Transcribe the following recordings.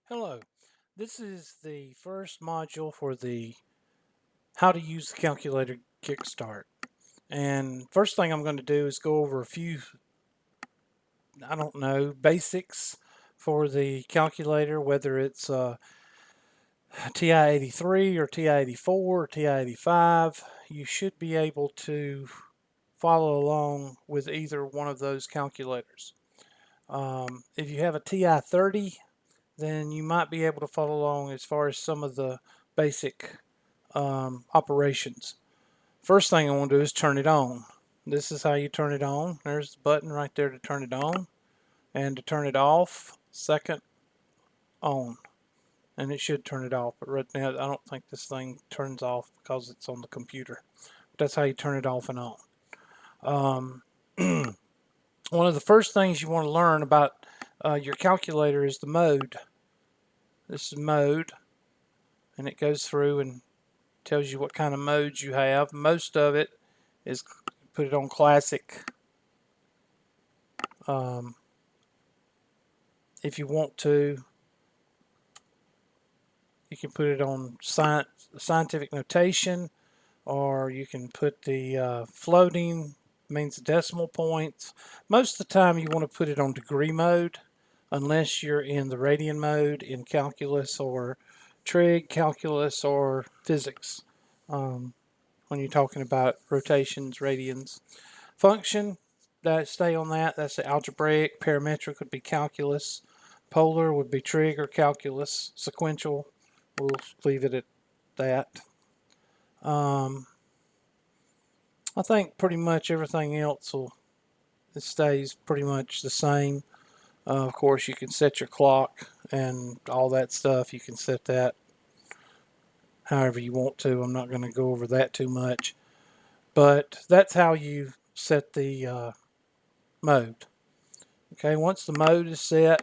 Hello, this is the first module for the How to Use the Calculator Kickstart. And first thing I'm going to do is go over a few, I don't know, basics for the calculator, whether it's TI-83 or TI-84 or TI-85. You should be able to follow along with either one of those calculators. If you have a TI-30, then you might be able to follow along as far as some of the basic operations. First thing I want to do is turn it on. This is how you turn it on. There's the button right there to turn it on. And to turn it off, second on. And it should turn it off. But right now, I don't think this thing turns off because it's on the computer. But that's how you turn it off and on. One of the first things you want to learn about your calculator is the mode. This is mode. And it goes through and tells you what kind of modes you have. Most of it is put it on classic. If you want to, you can put it on scientific notation, or you can put the floating, means decimal points. Most of the time you want to put it on degree mode, unless you're in the radian mode in calculus or trig, calculus, or physics. When you're talking about rotations, radians. Function, stay on that. That's the algebraic. Parametric would be calculus. Polar would be trig or calculus. Sequential, we'll leave it at that. I think pretty much everything else it stays pretty much the same. Of course, you can set your clock and all that stuff. You can set that however you want to. I'm not going to go over that too much. But that's how you set the mode. Okay, once the mode is set,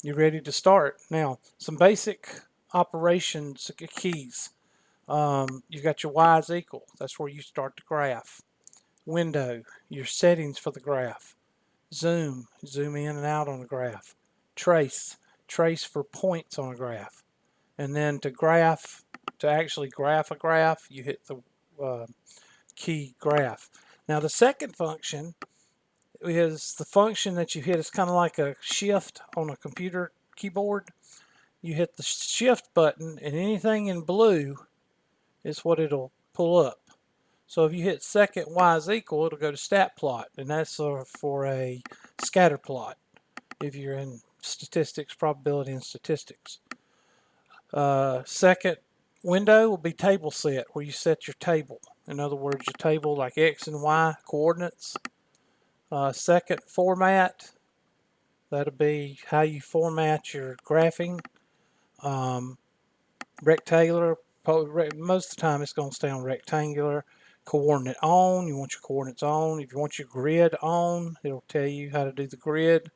you're ready to start. Now, some basic operations keys. You've got your y is equal. That's where you start the graph. Window, your settings for the graph. Zoom, zoom in and out on the graph. Trace, trace for points on a graph. And then to actually graph a graph, you hit the key graph. Now the second function is the function that you hit. It's kind of like a shift on a computer keyboard. You hit the shift button and anything in blue is what it'll pull up. So if you hit second y is equal, it'll go to stat plot, and that's for a scatter plot if you're in statistics, probability, and statistics. Second window will be table set, where you set your table. In other words, your table like x and y coordinates. Second format, that'll be how you format your graphing. Rectangular, most of the time it's going to stay on rectangular. Coordinate on, you want your coordinates on. If you want your grid on, it'll tell you how to do the grid.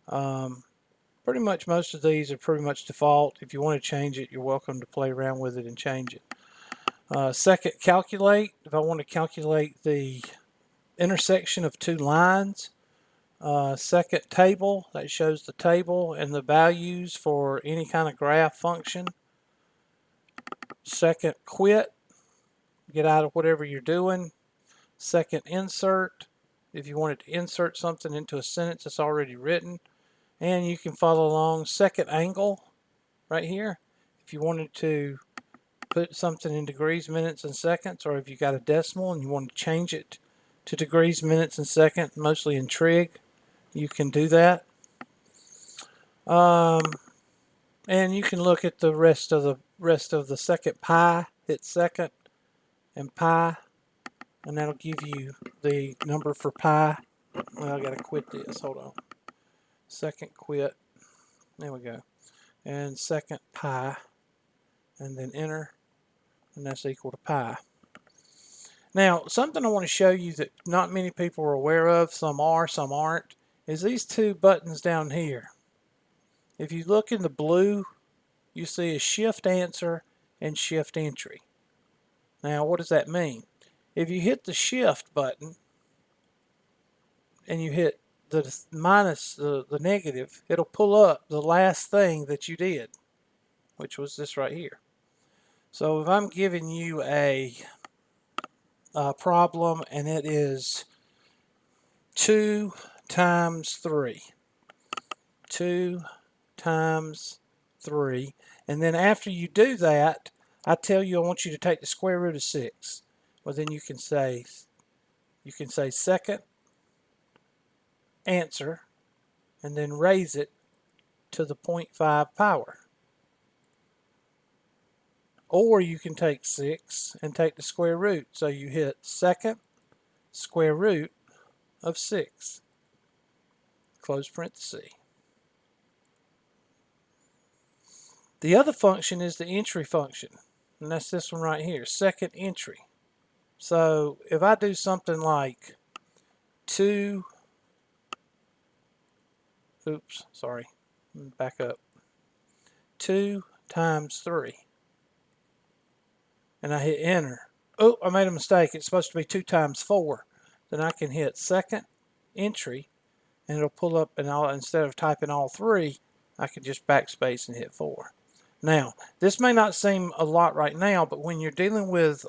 Pretty much most of these are pretty much default. If you want to change it, you're welcome to play around with it and change it. Second, calculate. If I want to calculate the intersection of two lines. Second, table. That shows the table and the values for any kind of graph function. Second, quit. Get out of whatever you're doing. Second, insert. If you wanted to insert something into a sentence that's already written. And you can follow along. Second, angle right here. If you wanted to put something in degrees, minutes, and seconds, or if you got a decimal and you want to change it to degrees, minutes, and seconds, mostly in trig, you can do that. And you can look at the rest of the second pi. Hit second and pi, and that'll give you the number for pi. Well, I gotta quit this. Hold on. Second quit. There we go. And second pi, and then enter, and that's equal to pi. Now, something I want to show you that not many people are aware of, some are, some aren't, is these two buttons down here. If you look in the blue, you see a shift answer and shift entry. Now, what does that mean? If you hit the shift button and you hit the minus the negative, it'll pull up the last thing that you did, which was this right here. So if I'm giving you a problem and it is 2 times 3, 2 times 3, and then after you do that, I tell you I want you to take the square root of 6. Well, then you can say second answer and then raise it to the 0.5 power. Or you can take 6 and take the square root. So you hit second square root of 6, close parenthesis. The other function is the entry function, and that's this one right here, second entry. So if I do something like 2, back up, 2 times 3, and I hit enter. Oh, I made a mistake. It's supposed to be 2 times 4. Then I can hit second entry, and it'll pull up, and instead of typing all 3, I can just backspace and hit 4. Now, this may not seem a lot right now, but when you're dealing with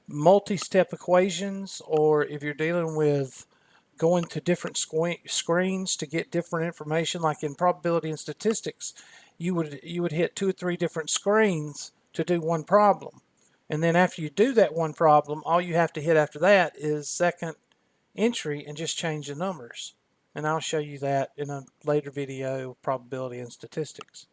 multi-step equations, or if you're dealing with going to different screens to get different information, like in probability and statistics, you would hit 2 or 3 different screens to do one problem. And then after you do that one problem, all you have to hit after that is second entry and just change the numbers. And I'll show you that in a later video, probability and statistics.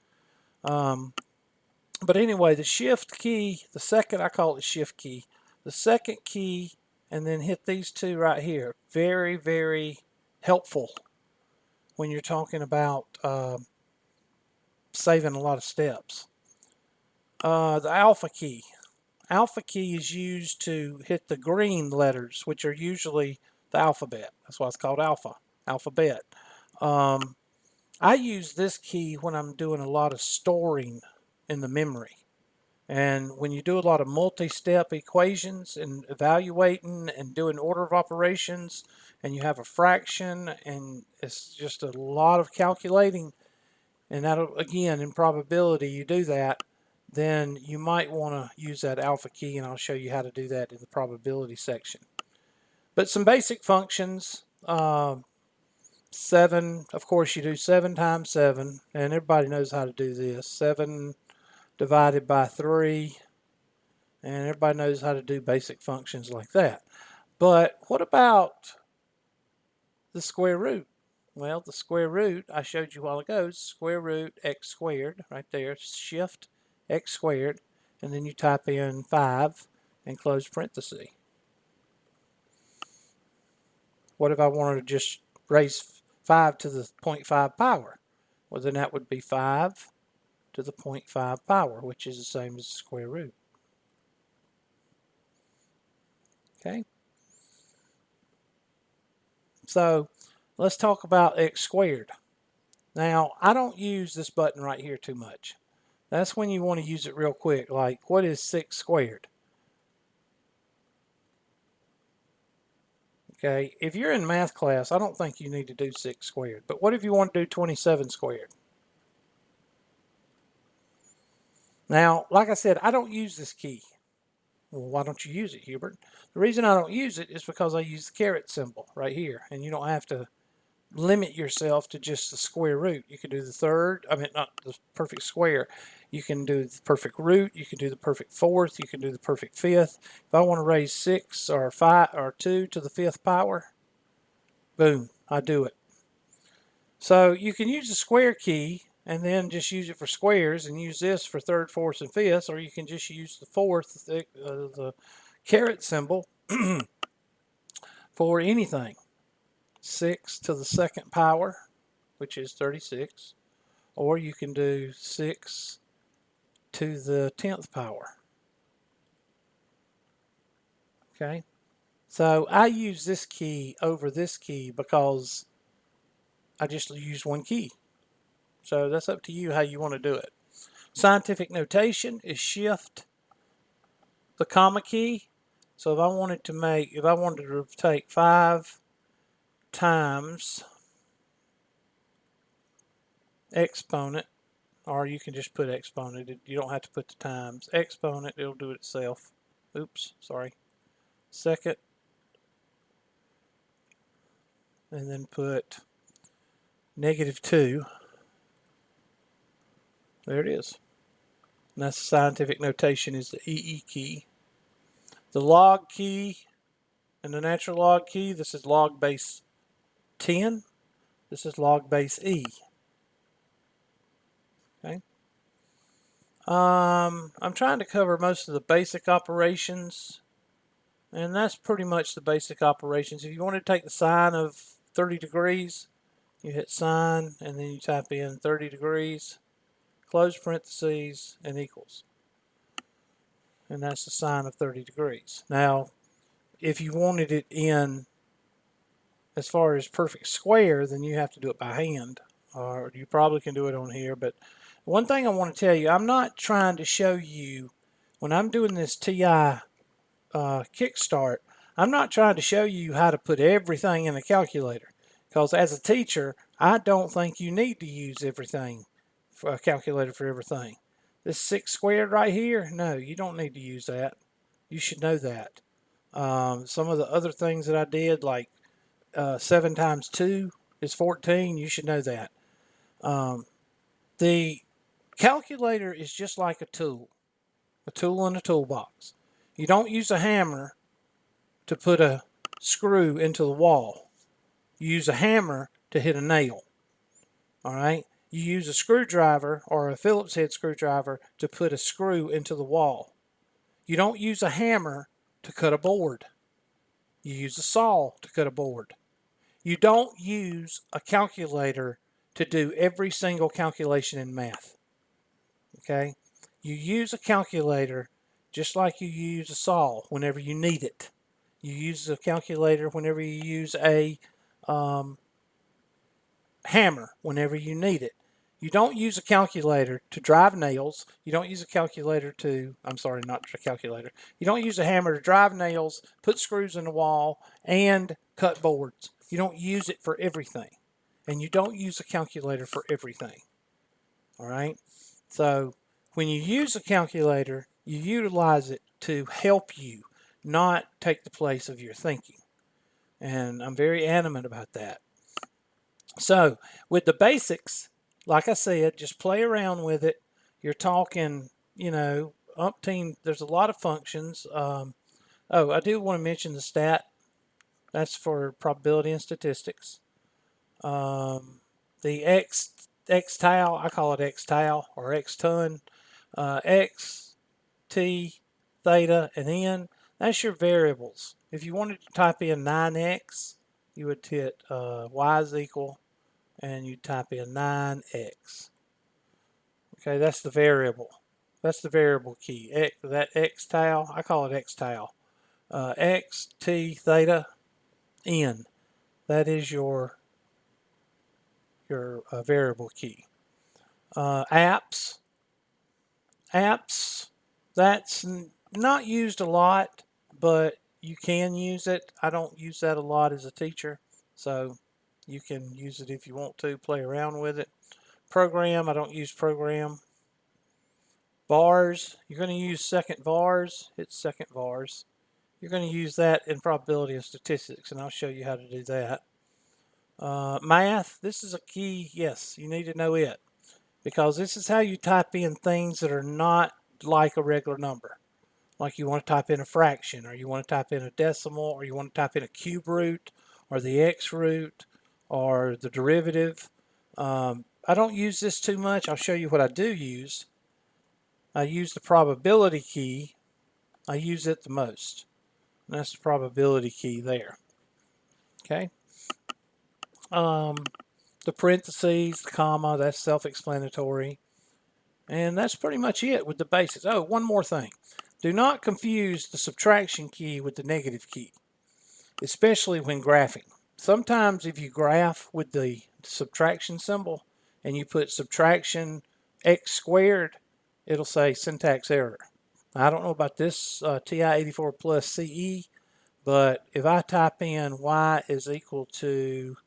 But anyway, the shift key, the second, I call it shift key. The second key, and then hit these 2 right here. Very, very helpful when you're talking about saving a lot of steps. The alpha key. Alpha key is used to hit the green letters, which are usually the alphabet. That's why it's called alphabet. I use this key when I'm doing a lot of storing in the memory. And when you do a lot of multi-step equations and evaluating and doing order of operations, and you have a fraction, and it's just a lot of calculating, and that'll, again, in probability, you do that, then you might want to use that alpha key, and I'll show you how to do that in the probability section. But some basic functions, 7, of course, you do 7 times 7, and everybody knows how to do this. 7 divided by 3, and everybody knows how to do basic functions like that. But what about the square root? Well, the square root, I showed you a while ago, is square root x squared, right there, shift x squared, and then you type in 5 and close parenthesis. What if I wanted to just raise 5 to the 0.5 power? Well, then that would be 5 to the 0.5 power, which is the same as the square root. Okay? So let's talk about x squared. Now, I don't use this button right here too much. That's when you want to use it real quick, like what is 6 squared? Okay, if you're in math class, I don't think you need to do 6 squared. But what if you want to do 27 squared? Now, like I said, I don't use this key. Well, why don't you use it, Hubert? The reason I don't use it is because I use the caret symbol right here, and you don't have to limit yourself to just the square root. You can do the third, not the perfect square. You can do the perfect root, you can do the perfect fourth, you can do the perfect fifth. If I want to raise 6 or 5 or 2 to the 5th power, boom, I do it. So you can use the square key and then just use it for squares and use this for third, fourth, and fifth, or you can just use the fourth, the caret symbol for anything. 6 to the 2nd power, which is 36, or you can do 6 to the 10th power. Okay, so I use this key over this key because I just use one key. So that's up to you how you want to do it. Scientific notation is shift the comma key. So if I wanted to take 5 times exponent, or you can just put exponent. You don't have to put the times. Exponent, it'll do it itself. Oops, sorry. Second, and then put -2. There it is. And that's the scientific notation, is the EE key. The log key and the natural log key, this is log base 10. This is log base E. Okay. I'm trying to cover most of the basic operations, and that's pretty much the basic operations. If you want to take the sine of 30 degrees, you hit sine, and then you type in 30 degrees, close parentheses, and equals. And that's the sine of 30 degrees. Now, if you wanted it in as far as perfect square, then you have to do it by hand, or you probably can do it on here. But one thing I want to tell you, I'm not trying to show you, when I'm doing this TI Kickstart, I'm not trying to show you how to put everything in a calculator, because as a teacher, I don't think you need to use everything for a calculator for everything. This 6 squared right here, no, you don't need to use that. You should know that. Some of the other things that I did, like 7 times 2 is 14, you should know that. The calculator is just like a tool in a toolbox. You don't use a hammer to put a screw into the wall. You use a hammer to hit a nail. All right? You use a screwdriver or a Phillips head screwdriver to put a screw into the wall. You don't use a hammer to cut a board. You use a saw to cut a board. You don't use a calculator to do every single calculation in math. Okay? You use a calculator just like you use a saw whenever you need it. You use a calculator whenever you use a hammer whenever you need it. You don't use a calculator to drive nails. You don't use a calculator to, I'm sorry, not a calculator. You don't use a hammer to drive nails, put screws in the wall, and cut boards. You don't use it for everything. And you don't use a calculator for everything. All right? So when you use a calculator, you utilize it to help you, not take the place of your thinking. And I'm very adamant about that. So with the basics, like I said, just play around with it. You're talking, umpteen, there's a lot of functions. Oh, I do want to mention the stat. That's for probability and statistics. The X tau, I call it X tau or X ton. X, T, theta, and N, that's your variables. If you wanted to type in 9x, you would hit y is equal, and you type in 9x. Okay, that's the variable. That's the variable key. That X tau, I call it X tau. X, T, theta, N. That is your variable key. Apps, that's not used a lot, but you can use it. I don't use that a lot as a teacher, so you can use it if you want to, play around with it. Program, I don't use program. Vars, you're going to use second vars. Hit second vars. You're going to use that in probability and statistics, and I'll show you how to do that. Math, this is a key. Yes, you need to know it, because this is how you type in things that are not like a regular number. Like you want to type in a fraction, or you want to type in a decimal, or you want to type in a cube root, or the x root, or the derivative. I don't use this too much. I'll show you what I do use. I use the probability key. I use it the most. And that's the probability key there. Okay. The parentheses, the comma, that's self-explanatory. And that's pretty much it with the basics. Oh, one more thing. Do not confuse the subtraction key with the negative key, especially when graphing. Sometimes if you graph with the subtraction symbol and you put subtraction x squared, it'll say syntax error. I don't know about this TI-84 plus CE, But if I type in y is equal to,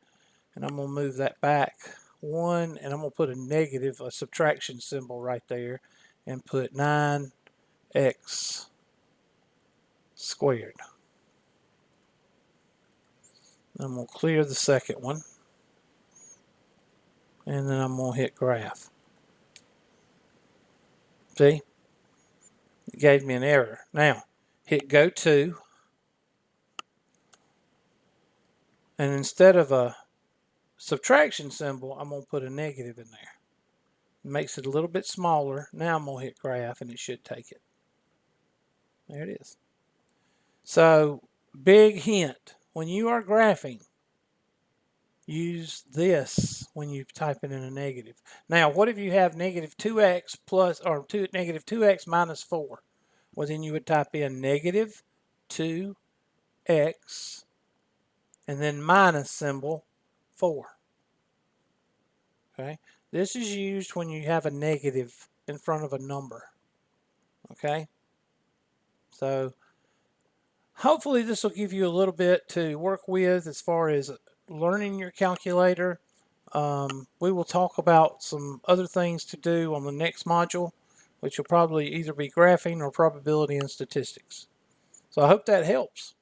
and I'm going to move that back 1, and I'm going to put a negative, a subtraction symbol right there, and put 9x squared. I'm going to clear the second one, and then I'm going to hit graph. See? It gave me an error. Now, hit go to, and instead of a subtraction symbol, I'm going to put a negative in there. It makes it a little bit smaller. Now I'm going to hit graph, and it should take it. There it is. So, big hint. When you are graphing, use this when you type it in a negative. Now, what if you have negative 2x plus, or negative 2x minus 4? Well, then you would type in negative 2x and then minus symbol 4. Okay? This is used when you have a negative in front of a number. Okay? So, hopefully this will give you a little bit to work with as far as learning your calculator. We will talk about some other things to do on the next module, which will probably either be graphing or probability and statistics. So I hope that helps.